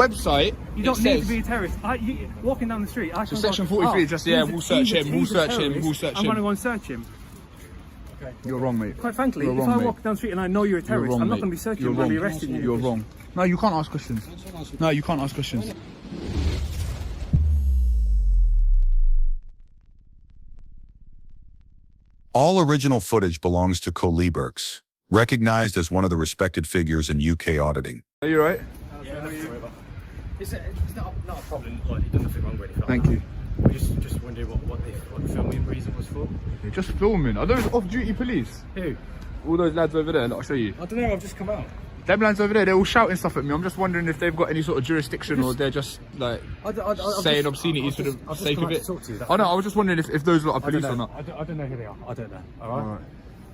website. You don't need to be a terrorist. Walking down the street, I can so section 43, just we'll search him. We'll search him. I'm going to go and search him. Okay. You're wrong, mate. Quite frankly, if I walk down the street and I know you're a terrorist, I'm not going to be searching you. I'm going to be arresting you. You're wrong. No, you can't ask questions. No, you can't ask questions. All original footage belongs to Coley Burks, recognized as one of the respected figures in UK auditing. Are you right? Yeah, it's not a problem. Like, you've done nothing wrong with it. Thank you. We just wondering what the filming reason was for. You're just filming. Are those off-duty police? Who? All those lads over there. I'll show you. I don't know. I've just come out. Them lads over there, they're all shouting stuff at me. I'm just wondering if they've got any sort of jurisdiction or they're just like saying obscenities for the sake of it. Oh no, I was just wondering if those lot are police or not. I don't know who they are. I don't know. All right.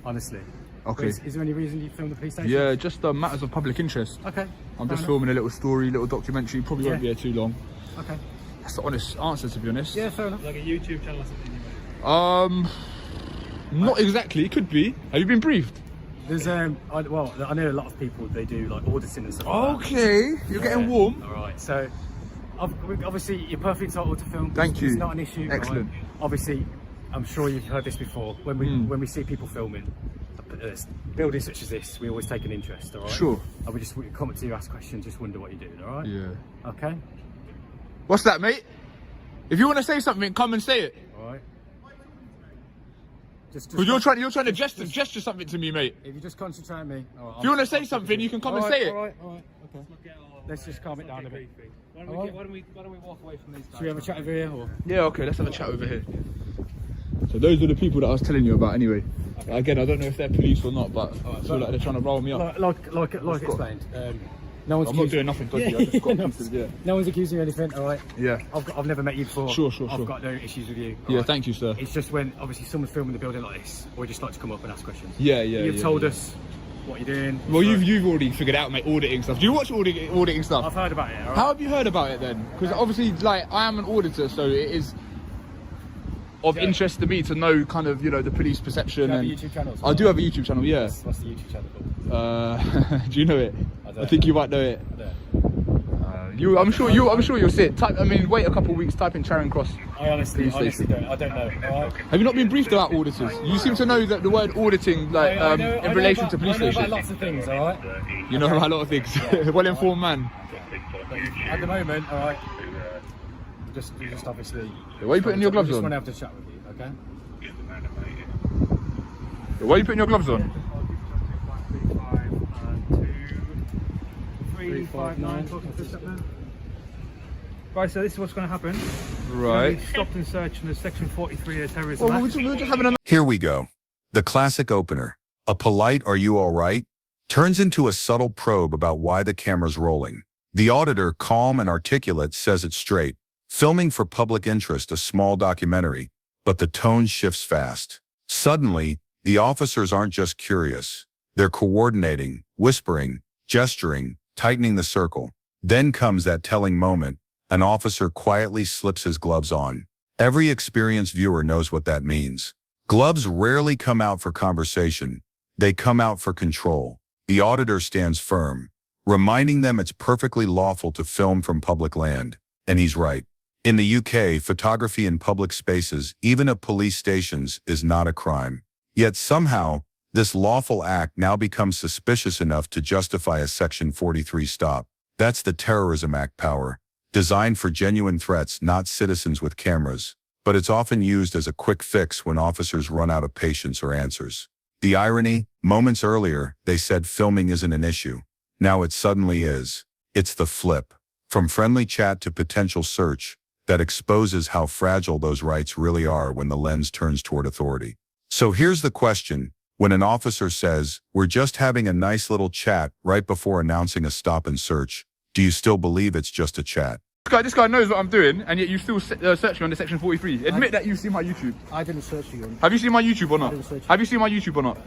Honestly. Okay. Is there any reason you filmed the police station? Yeah, just matters of public interest. Okay. I'm just filming a little story, little documentary. Probably won't be here too long. Okay. That's the honest answer, to be honest. Yeah, fair enough. Like a YouTube channel or something. Not exactly. It could be. Have you been briefed? There's I know a lot of people. They do like auditing and stuff. Okay, like you're getting warm. All right. So, obviously, you're perfectly entitled to film. Thank you. It's not an issue. Excellent. Right? Obviously, I'm sure you've heard this before. When we see people filming buildings such as this, we always take an interest. All right. Sure. And we come up to you, ask questions, just wonder what you're doing. All right. Yeah. Okay. What's that, mate? If you want to say something, come and say it. All right. You're trying to gesture something to me, mate. If you just concentrate on me. If you want to say something, you can come and say it. All right, okay. Let's just calm it down a bit. Why don't we walk away from these guys? Should we have a chat over here? Or? Yeah, okay, let's have a chat over here. So those are the people that I was telling you about anyway. Okay. Again, I don't know if they're police or not, but I feel like they're trying to roll me up. Like explained. No one's I'm not doing nothing dodgy, I just got pieces, No one's accusing you of anything, alright? Yeah. I've never met you before. Sure. I've got no issues with you. Yeah, thank you, sir. It's just when, obviously, someone's filming the building like this, we just like to come up and ask questions. Yeah. You've told us what you're doing. Well, you've already figured out, mate, auditing stuff. Do you watch auditing stuff? I've heard about it, alright? How have you heard about it then? Because obviously, like, I am an auditor, so it is of interest to me to know kind of, the police perception. Do you have a YouTube channel? I do have a YouTube channel, yeah. What's the YouTube channel called? Do you know it? I think you might know it. I don't. I'm sure you'll see it. Wait a couple of weeks. Type in Charing Cross. I honestly don't. I don't know. Right? Have you not been briefed about auditors? You seem to know that the word auditing, like in relation to police stations. I know about lots of things. All right. You know about a lot of things. Well-informed man. At the moment, all right. You just obviously. Why are you putting your gloves on? I just want to have a chat with you, okay? Why are you putting your gloves on? 359. Right, so this is what's going to happen. Right. Stopped and searched under section 43 of the Terrorism Act. We're just having Here we go. The classic opener. A polite "Are you all right?" turns into a subtle probe about why the camera's rolling. The auditor, calm and articulate, says it straight. Filming for public interest, a small documentary, but the tone shifts fast. Suddenly, the officers aren't just curious. They're coordinating, whispering, gesturing, tightening the circle. Then comes that telling moment. An officer quietly slips his gloves on. Every experienced viewer knows what that means. Gloves rarely come out for conversation. They come out for control. The auditor stands firm, reminding them it's perfectly lawful to film from public land. And he's right. In the UK, photography in public spaces, even at police stations, is not a crime. Yet somehow, this lawful act now becomes suspicious enough to justify a Section 43 stop. That's the Terrorism Act power, designed for genuine threats, not citizens with cameras. But it's often used as a quick fix when officers run out of patience or answers. The irony, moments earlier, they said filming isn't an issue. Now it suddenly is. It's the flip. From friendly chat to potential search, that exposes how fragile those rights really are when the lens turns toward authority. So here's the question. When an officer says, "We're just having a nice little chat," right before announcing a stop and search, do you still believe it's just a chat? This guy knows what I'm doing, and yet you still search me under Section 43. Admit that you've seen my YouTube. I didn't search you. Have you seen my YouTube or not? Have you seen my YouTube or not?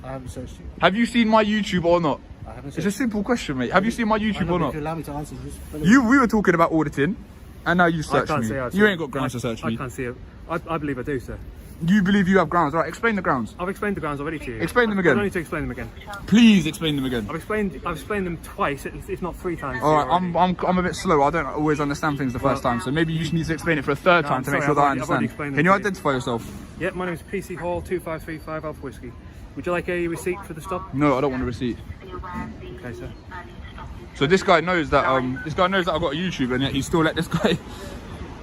I haven't searched you. Have you seen my YouTube or not? I haven't searched. It's a simple question, mate. Have you seen my YouTube or not? If you allow me to answer, We were talking about auditing, and now you search me. I You ain't got grounds to search me. I can't see it. I believe I do, sir. You believe you have grounds. All right, explain the grounds. I've explained the grounds already to you. Explain them again. I don't need to explain them again. Please explain them again. I've explained them twice, if not 3 times. All right, I'm a bit slow. I don't always understand things the first time, so maybe you just need to explain it for a third time to make sure that I understand. Can you identify yourself? Yeah, my name is PC Hall 2535 Alpha Whiskey. Would you like a receipt for the stop? No, I don't want a receipt. Okay, sir. So this guy knows that I've got a YouTube, and yet he still let this guy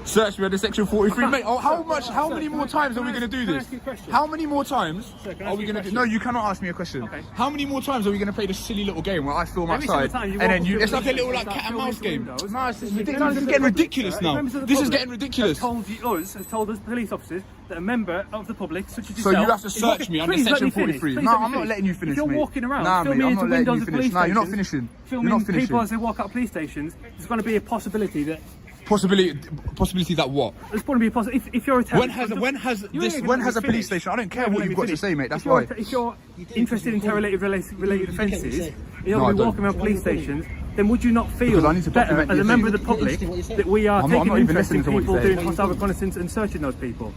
search me under section 43. Mate, how many more times are we going to do this? How many more times are we going to do? No, you cannot ask me a question. Okay. How many more times are we going to play this silly little game where I film outside and then it's like a little like cat and mouse game? No, this is getting ridiculous now. This is getting ridiculous. Has told us police officers that a member of the public, such as So yourself, you have to search me under section 43. No, I'm not letting you finish, mate. If you're walking around, nah, filming into windows of police stations, nah, you're not finishing. Filming people as they walk out of police stations, there's going to be a possibility that. Possibility that what? There's going to be a possibility. If you're a terrorist, when has a police station? I don't care what you've got to say, mate. That's why. If you're interested in terror-related offences, you're going to be walking around police stations. Then would you not feel better as a member of the public that we are taking interest in people doing hostile reconnaissance and searching those people?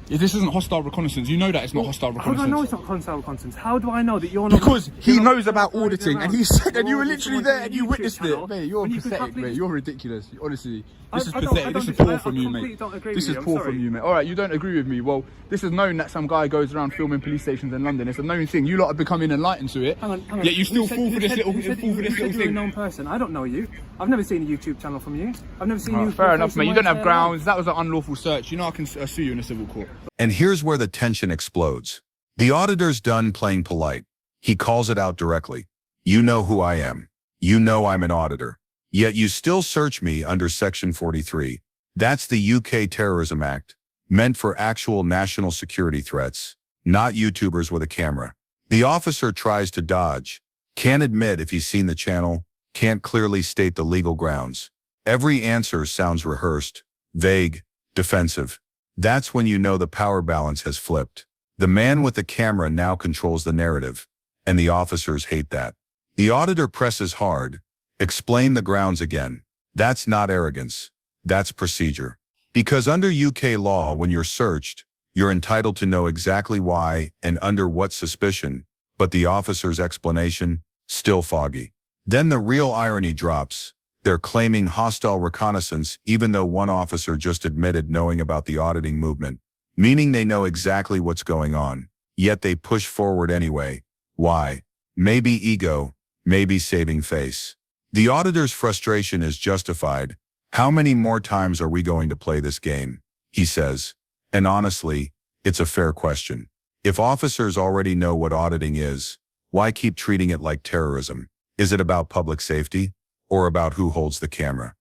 If this isn't hostile reconnaissance, you know that it's not hostile reconnaissance. How do I know it's not hostile reconnaissance? How do I know that you're not? Because he knows about auditing, and he said, and you were literally there and you witnessed it. Mate, you're pathetic, mate. You're ridiculous. Honestly, this is pathetic. This is poor from you, mate. This is poor from you, mate. All right, you don't agree with me. Well, this is known that some guy goes around filming police stations in London. It's a known thing. You lot are becoming enlightened to it. Hang on. Yet you still fall for this little thing. You're a known person. I don't know you. I've never seen a YouTube channel from you. I've never seen you. Fair enough, mate. You don't have grounds. That was an unlawful search. You know I can sue you in a civil court. And here's where the tension explodes. The auditor's done playing polite. He calls it out directly. You know who I am. You know I'm an auditor. Yet you still search me under section 43. That's the UK Terrorism Act, meant for actual national security threats, not YouTubers with a camera. The officer tries to dodge, can't admit if he's seen the channel, can't clearly state the legal grounds. Every answer sounds rehearsed, vague, defensive. That's when you know the power balance has flipped. The man with the camera now controls the narrative, and the officers hate that. The auditor presses hard. Explain the grounds again. That's not arrogance. That's procedure. Because under UK law, when you're searched, you're entitled to know exactly why and under what suspicion, but the officer's explanation, still foggy. Then the real irony drops. They're claiming hostile reconnaissance even though one officer just admitted knowing about the auditing movement, meaning they know exactly what's going on, yet they push forward anyway. Why? Maybe ego, maybe saving face. The auditor's frustration is justified. How many more times are we going to play this game? He says. And honestly, it's a fair question. If officers already know what auditing is, why keep treating it like terrorism? Is it about public safety? Or about who holds the camera?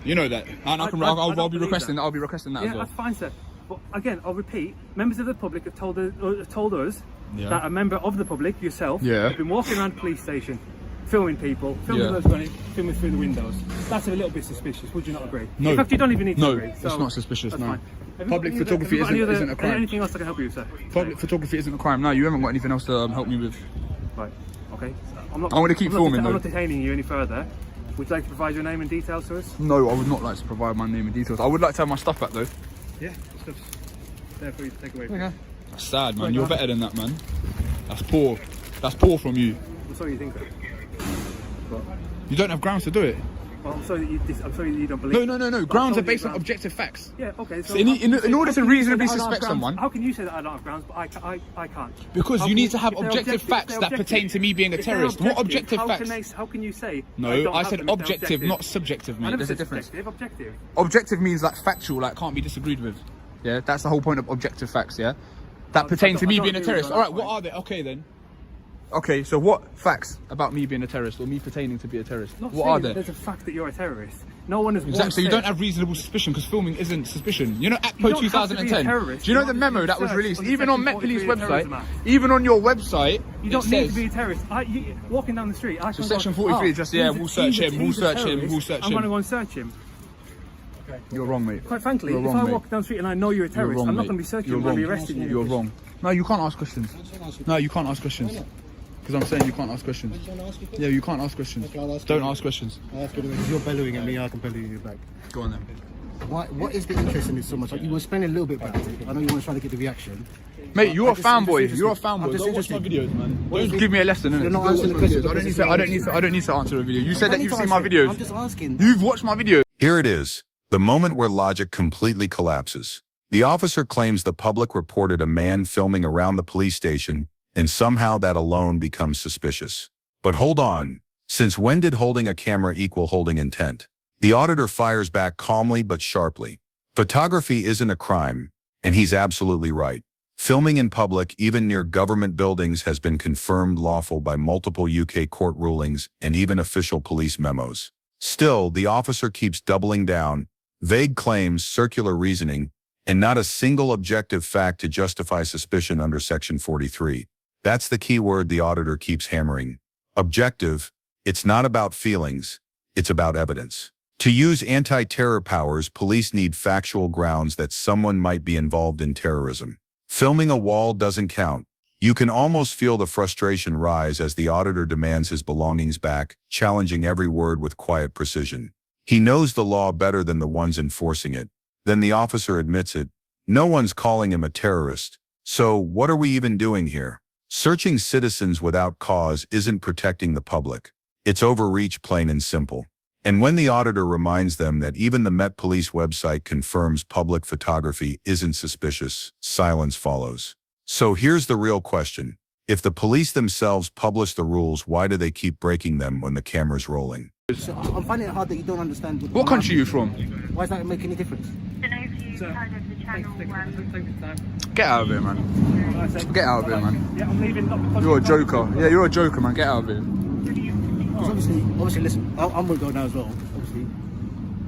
You know that. And I'll be requesting that. I'll be requesting that as well. Yeah, that's fine, sir. But again, I'll repeat, members of the public have told us that a member of the public, yourself, have been walking around the police station, filming people, filming those running, filming through the windows. That's a little bit suspicious, would you not agree? No. In fact, you don't even need to agree. No, it's not suspicious, no. Fine. Public photography isn't a crime. Anything else I can help you with, sir? Public photography isn't a crime. No, you haven't got anything else to help me with. Right, okay. I want to keep filming, though. I'm not detaining you any further. Would you like to provide your name and details to us? No, I would not like to provide my name and details. I would like to have my stuff back, though. Yeah, the stuff's there for you to take away. Okay. That's sad, man. You're better than that, man. That's poor. That's poor from you. I'm sorry you think that. But you don't have grounds to do it. Well, I'm sorry that you don't believe. No. Grounds are based on objective facts. Yeah, okay. So in order to reasonably suspect someone, how can you say that I don't have grounds, but I can't? Because you need to have objective facts that pertain to me being a terrorist. What objective facts? How can you say? No, I said objective, not subjective, mate. There's a difference. Objective. Objective means like factual, like can't be disagreed with. Yeah, that's the whole point of objective facts. Yeah, that pertain to me being a terrorist. All right, what are they? Okay then. Okay, so what facts about me being a terrorist or me pertaining to be a terrorist? What are there? There's a fact that you're a terrorist. No one has exactly. So you don't have reasonable suspicion because filming isn't suspicion. You know, ACPO 2010. Do you know the memo that was released? Even on Met Police website, even on your website, you don't need to be a terrorist. Walking down the street, I can so section 43 just we'll search him. We'll search him. We'll search him. I'm going to go and search him. You're wrong, mate. Quite frankly, if I walk down the street and I know you're a terrorist, I'm not going to be searching you. I'm going to be arresting you. You're wrong. No, you can't ask questions. No, you can't ask questions. Because I'm saying you can't ask questions. Yeah, you can't ask questions. Don't ask questions. If you're bellowing at me, I can bellow you back. Go on then. What is the interest in this so much? Like, you were explaining a little bit about it. I know you want to try to get the reaction. Mate, you're a fanboy. You're a fanboy. Don't watch my videos, man. Don't give me a lesson, innit? You're not answering the question. I don't need to answer a video. You said that you've seen my videos. I'm just asking. You've watched my videos. Here it is, the moment where logic completely collapses. The officer claims the public reported a man filming around the police station, and somehow that alone becomes suspicious. But hold on. Since when did holding a camera equal holding intent? The auditor fires back calmly but sharply. Photography isn't a crime, and he's absolutely right. Filming in public, even near government buildings, has been confirmed lawful by multiple UK court rulings and even official police memos. Still, the officer keeps doubling down, vague claims, circular reasoning, and not a single objective fact to justify suspicion under Section 43. That's the key word the auditor keeps hammering. Objective. It's not about feelings, it's about evidence. To use anti-terror powers, police need factual grounds that someone might be involved in terrorism. Filming a wall doesn't count. You can almost feel the frustration rise as the auditor demands his belongings back, challenging every word with quiet precision. He knows the law better than the ones enforcing it. Then the officer admits it. No one's calling him a terrorist. So what are we even doing here? Searching citizens without cause isn't protecting the public. It's overreach, plain and simple. And when the auditor reminds them that even the Met Police website confirms public photography isn't suspicious, silence follows. So here's the real question. If the police themselves publish the rules, why do they keep breaking them when the camera's rolling? So I'm finding it hard that you don't understand. What country are you from? Why does that make any difference? Get out of here, man. Get out of here, man. Yeah, I'm leaving. You're a joker. Yeah, you're a joker, man. Get out of here. Because obviously, listen, I'm going to go now as well, obviously.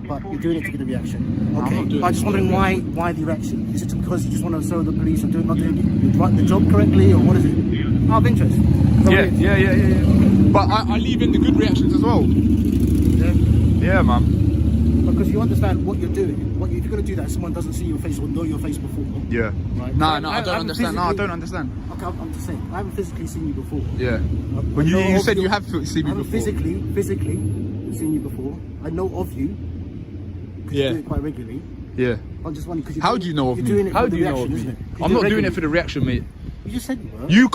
But you're doing it to get a reaction. Okay. But I'm just wondering why the reaction? Is it because you just want to show the police are not doing the job correctly, or what is it? Out of interest. Yeah. But I leave in the good reactions as well. Yeah, man. Because you understand what you're doing. If you're going to do that, someone doesn't see your face or know your face before. Yeah. Right? No, I don't understand. No, I don't understand. Okay, I'm just saying. I haven't physically seen you before. Yeah. When you said you have seen me before. Physically seen you before. I know of you. Because you do it quite regularly. Yeah. I'm just wondering, because how do you know of me? How do you know of me? I'm not doing it for the reaction, mate. You just said you were. You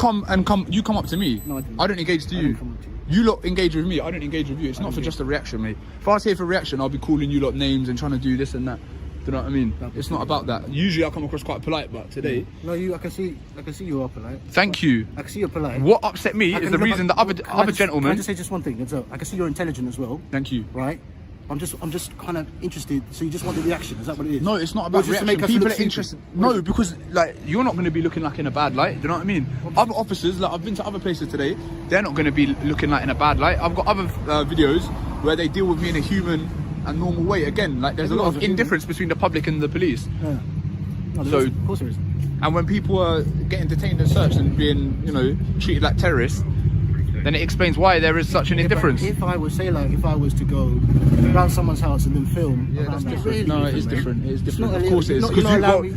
come up to me. No, I didn't. I don't engage to you. You lot engage with me. I don't engage with you. It's not for just a reaction, mate. If I was here for a reaction, I'll be calling you lot names and trying to do this and that. Do you know what I mean? It's not about that. Usually I come across quite polite, but today... No, I can see you are polite. Thank you. I can see you're polite. What upset me is the reason the other gentleman... Can I just say just one thing? I can see you're intelligent as well. Thank you. Right? I'm just kind of interested. So you just want the reaction? Is that what it is? No, it's not about reaction. People are interested. No, because like you're not going to be looking like in a bad light. Do you know what I mean? Other officers, like I've been to other places today, they're not going to be looking like in a bad light. I've got other videos where they deal with me in a human and normal way. Again, like there's a lot of indifference between the public and the police. Yeah. No, so of course there is. And when people are getting detained and searched and being, treated like terrorists, then it explains why there is such an indifference. If I was to go around someone's house and then film, that's different. Really no, it is different. It is different. Of course it is. You're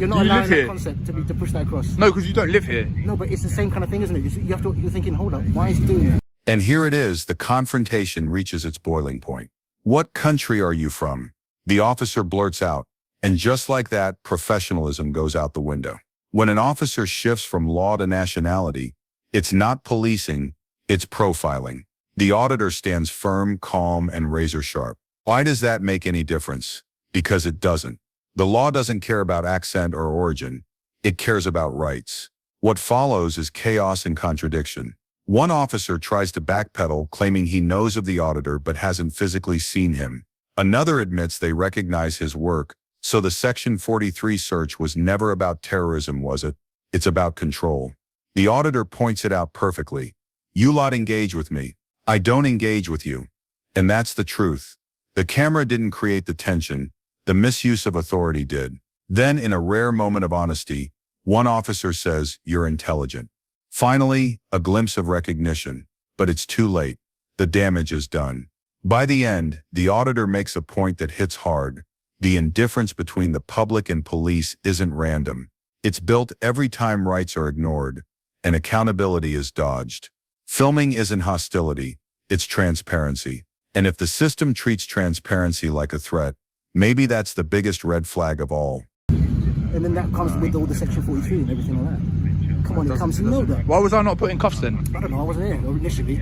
not allowing here. that concept to push that across. No, because you don't live here. No, but it's the same kind of thing, isn't it? You're thinking, hold up, why is he doing that? And here it is, the confrontation reaches its boiling point. What country are you from? The officer blurts out, and just like that, professionalism goes out the window. When an officer shifts from law to nationality, it's not policing, it's profiling. The auditor stands firm, calm, and razor sharp. Why does that make any difference? Because it doesn't. The law doesn't care about accent or origin. It cares about rights. What follows is chaos and contradiction. One officer tries to backpedal, claiming he knows of the auditor but hasn't physically seen him. Another admits they recognize his work, so the Section 43 search was never about terrorism, was it? It's about control. The auditor points it out perfectly. You lot engage with me. I don't engage with you. And that's the truth. The camera didn't create the tension. The misuse of authority did. Then, in a rare moment of honesty, one officer says, "You're intelligent." Finally, a glimpse of recognition. But it's too late. The damage is done. By the end, the auditor makes a point that hits hard. The indifference between the public and police isn't random. It's built every time rights are ignored and accountability is dodged. Filming isn't hostility, it's transparency. And if the system treats transparency like a threat, Maybe that's the biggest red flag of all. And then that comes with all the Section 43 and everything like that. Come on, it comes, you know that. Why was I not put in cuffs then? I don't know, I wasn't here initially.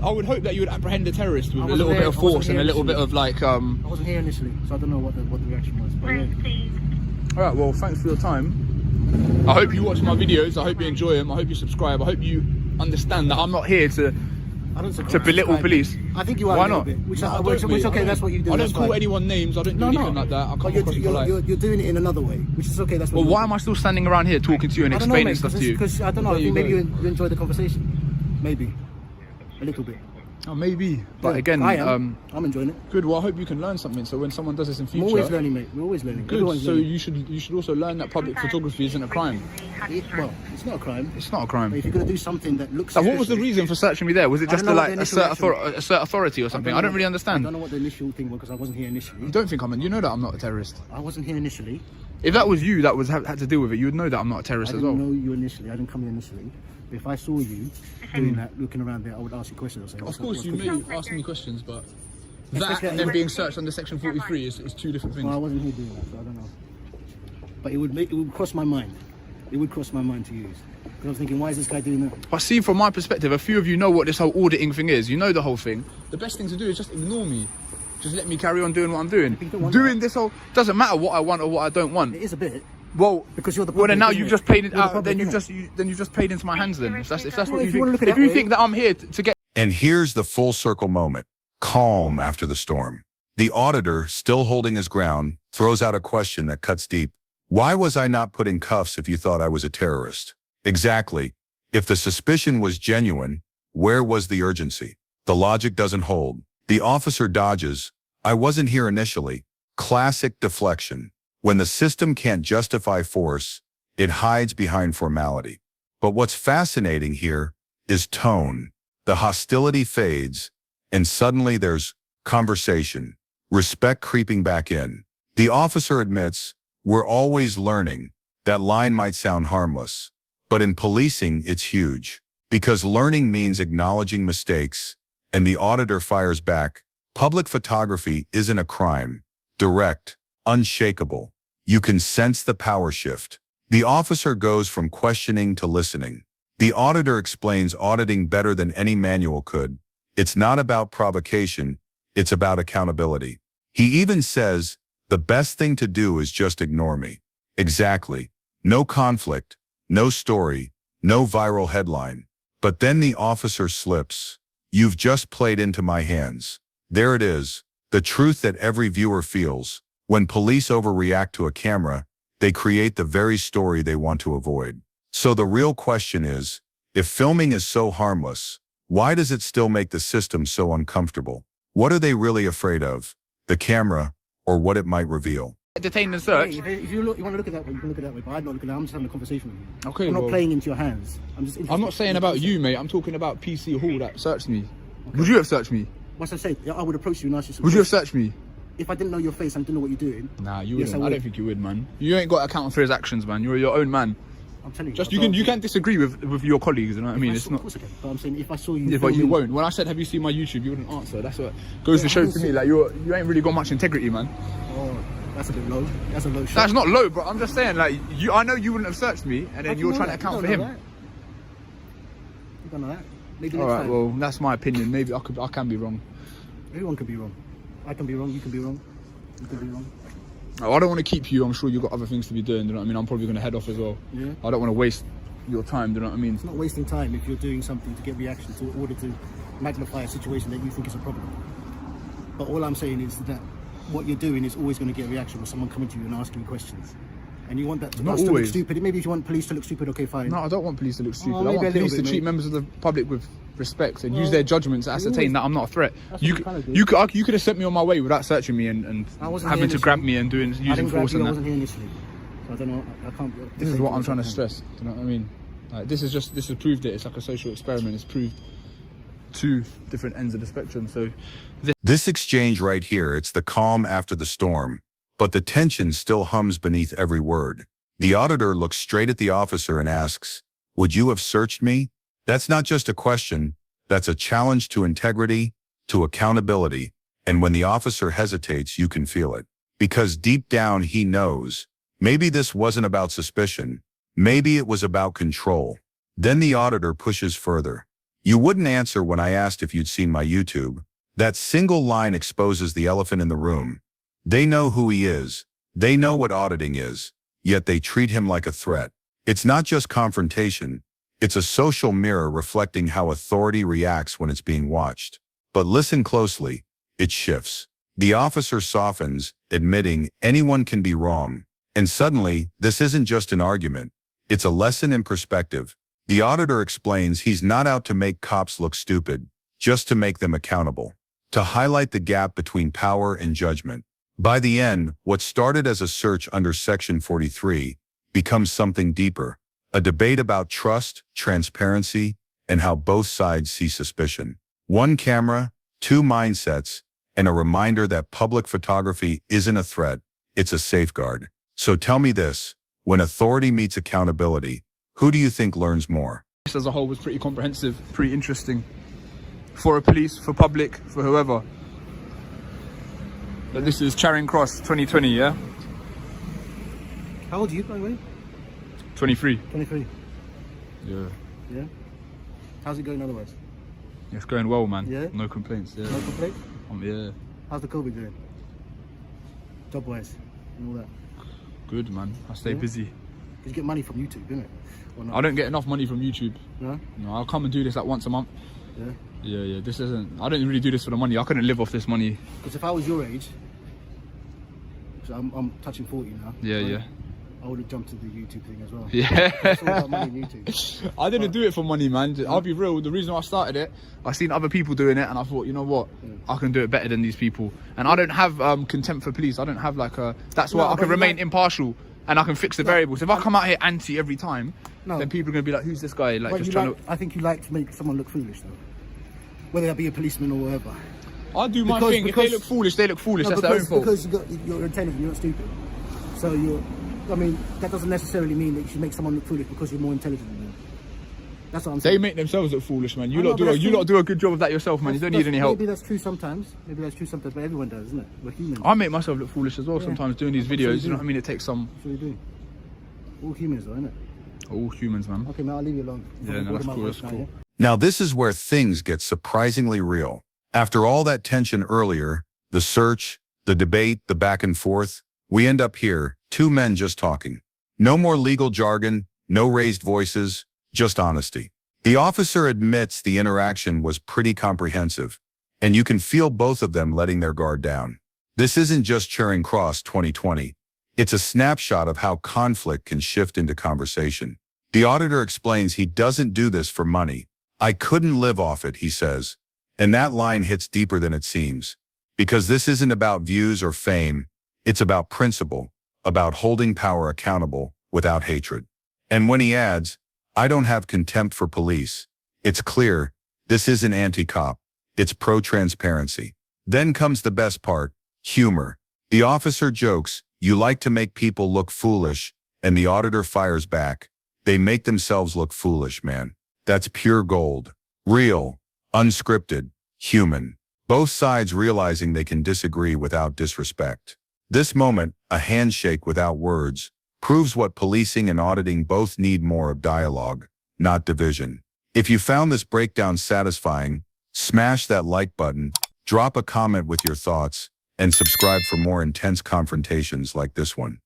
I would hope that you would apprehend a terrorist with a little bit of force and a little bit of like. I wasn't here initially, so I don't know what the reaction was. But yeah. All right, well, thanks for your time. I hope you watch my videos. I hope you enjoy them. I hope you subscribe. I hope you understand that I'm not here to belittle police. I think you are. Why not? Which okay, that's what you do. I don't call anyone names. I don't do anything like that. I come across polite. You're doing it in another way, which is okay. That's what. Well, why am I still standing around here talking to you and explaining stuff to you? Because I don't know. I think maybe you enjoy the conversation. Maybe a little bit. Oh, maybe. But yeah, again, I'm enjoying it. Good. Well, I hope you can learn something. So when someone does this in future, we're always learning, mate. We're always learning. Good. So learning. you should also learn that public photography isn't a crime. Well, it's not a crime. It's not a crime. But if you're gonna do something that looks. So what was the reason for searching me there? Was it just to like assert authority or something? I don't really understand. I don't know what the initial thing was because I wasn't here initially. You don't think I'm? You know that I'm not a terrorist. I wasn't here initially. If that was you that had to deal with it, you would know that I'm not a terrorist as well. I didn't know you initially. I didn't come here initially. But if I saw you doing that, looking around there, I would ask you questions. Of course, you may ask me questions, but that and then being searched under Section 43 is two different things. Well, I wasn't here doing that, so I don't know. But it would cross my mind. It would cross my mind to use. Because I was thinking, why is this guy doing that? But see, from my perspective, a few of you know what this whole auditing thing is. You know the whole thing. The best thing to do is just ignore me. Just let me carry on doing what I'm doing. Doing this whole doesn't matter what I want or what I don't want. It is a bit. Well, because you're the public, well, then now you've just played it out. Public, then you've just played into my hands. Then if that's what you think. If you think that I'm here to get. And here's the full circle moment. Calm after the storm. The auditor, still holding his ground, throws out a question that cuts deep. Why was I not put in cuffs if you thought I was a terrorist? Exactly. If the suspicion was genuine, where was the urgency? The logic doesn't hold. The officer dodges. I wasn't here initially. Classic deflection. When the system can't justify force, it hides behind formality. But what's fascinating here is tone. The hostility fades, and suddenly there's conversation, respect creeping back in. The officer admits, we're always learning. That line might sound harmless, but in policing, it's huge. Because learning means acknowledging mistakes, and the auditor fires back. Public photography isn't a crime. Direct, unshakable. You can sense the power shift. The officer goes from questioning to listening. The auditor explains auditing better than any manual could. It's not about provocation, it's about accountability. He even says, the best thing to do is just ignore me. Exactly. No conflict, no story, no viral headline. But then the officer slips. You've just played into my hands. There it is, the truth that every viewer feels. When police overreact to a camera, they create the very story they want to avoid. So the real question is, if filming is so harmless, why does it still make the system so uncomfortable? What are they really afraid of? The camera, or what it might reveal? Detained and searched. Hey, if you want to look at that way, you can look at that way. But I'm not looking at that. I'm just having a conversation with you. Okay, I'm not playing into your hands. I'm not saying about you, mate. I'm talking about PC Hall that searched me. Okay. Would you have searched me? What's I say? I would approach you and ask you something. Would you have searched me? If I didn't know your face and didn't know what you're doing. Nah, you wouldn't. I don't think you would, man. You ain't got to account for his actions, man. You're your own man. I'm telling you. Just you can disagree with your colleagues, you know what I mean? It's not. Of course I can. But I'm saying if I saw you. Yeah, but you won't. When I said, have you seen my YouTube, you wouldn't answer. That's what goes to show to me. Like you ain't really got much integrity, man. Oh, that's a bit low. That's a low shot. That's not low, bro. I'm just saying, like I know you wouldn't have searched me, and then you're trying to account for him. You don't know that. Maybe all right. Well, that's my opinion. Maybe I can be wrong. Everyone can be wrong. I can be wrong. You can be wrong. You can be wrong. Oh, I don't want to keep you. I'm sure you've got other things to be doing. You know what I mean? I'm probably going to head off as well. Yeah. I don't want to waste your time. Do you know what I mean? It's not wasting time if you're doing something to get reaction in order to magnify a situation that you think is a problem. But all I'm saying is that what you're doing is always going to get a reaction with someone coming to you and asking you questions. And you want that to look stupid. Maybe if you want police to look stupid, okay, fine. No, I don't want police to look stupid. I want police to treat members of the public with respect and use their judgment to ascertain that I'm not a threat. You could have sent me on my way without searching me and having to grab me and using force and that. I wasn't here initially. So I don't know. I can't. This is what I'm trying to stress. Do you know what I mean? Like, this has proved it. It's like a social experiment. It's proved two different ends of the spectrum. So this exchange right here, it's the calm after the storm. But the tension still hums beneath every word. The auditor looks straight at the officer and asks, would you have searched me? That's not just a question, that's a challenge to integrity, to accountability, And when the officer hesitates, you can feel it. Because deep down he knows, maybe this wasn't about suspicion, maybe it was about control. Then the auditor pushes further. You wouldn't answer when I asked if you'd seen my YouTube. That single line exposes the elephant in the room. They know who he is. They know what auditing is. Yet they treat him like a threat. It's not just confrontation. It's a social mirror reflecting how authority reacts when it's being watched. But listen closely. It shifts. The officer softens, admitting anyone can be wrong. And suddenly, this isn't just an argument. It's a lesson in perspective. The auditor explains he's not out to make cops look stupid, just to make them accountable, to highlight the gap between power and judgment. By the end, what started as a search under Section 43 becomes something deeper, a debate about trust, transparency, and how both sides see suspicion. One camera, two mindsets, and a reminder that public photography isn't a threat, it's a safeguard. So tell me this, when authority meets accountability, who do you think learns more? This as a whole was pretty comprehensive, pretty interesting. For a police, for public, for whoever. But this is Charing Cross 2020, yeah? How old are you, by the way? 23. 23. Yeah. Yeah? How's it going otherwise? It's going well, man. Yeah? No complaints, yeah. No complaints? Yeah. How's the COVID going? Job-wise and all that? Good, man. I stay busy. You get money from YouTube, innit? Or not? I don't get enough money from YouTube. No? No, I'll come and do this like once a month. Yeah? Yeah. This isn't. I don't really do this for the money. I couldn't live off this money. Because if I was your age, so I'm touching 40 now. Yeah, right? yeah. I would have jumped to the YouTube thing as well. Yeah. It's all about money on YouTube. I didn't do it for money, man. I'll be real. The reason I started it, I seen other people doing it, and I thought, you know what, I can do it better than these people. And I don't have contempt for police. I don't have like a. That's why I can remain impartial and I can fix the variables. If I come out here anti every time, then people are gonna be like, "Who's this guy?" Like, just trying to. I think you like to make someone look foolish, though. Whether that be a policeman or whatever. I do my thing. If they look foolish, they look foolish. That's their own fault. Because you're intelligent, you're not stupid. So I mean, that doesn't necessarily mean that you should make someone look foolish because you're more intelligent than them. That's what I'm saying. They make themselves look foolish, man. You lot do a good job of that yourself, man. You don't need any help. Maybe that's true sometimes. But everyone does, isn't it? We're human. I make myself look foolish as well sometimes doing these videos. You know what I mean? It takes some. That's what you do. All humans, though, isn't it? All humans, man. Okay, man, I'll leave you alone. Yeah, no, that's cool. That's cool. Now this is where things get surprisingly real. After all that tension earlier, the search, the debate, the back and forth, we end up here, two men just talking. No more legal jargon, no raised voices, just honesty. The officer admits the interaction was pretty comprehensive, and you can feel both of them letting their guard down. This isn't just Charing Cross 2020. It's a snapshot of how conflict can shift into conversation. The auditor explains he doesn't do this for money. I couldn't live off it, he says. And that line hits deeper than it seems. Because this isn't about views or fame. It's about principle, about holding power accountable without hatred. And when he adds, I don't have contempt for police, it's clear, this isn't anti-cop, it's pro-transparency. Then comes the best part, humor. The officer jokes, you like to make people look foolish, and the auditor fires back. They make themselves look foolish, man. That's pure gold. Real, unscripted, human. Both sides realizing they can disagree without disrespect. This moment, a handshake without words, proves what policing and auditing both need more of dialogue, not division. If you found this breakdown satisfying, smash that like button, drop a comment with your thoughts, and subscribe for more intense confrontations like this one.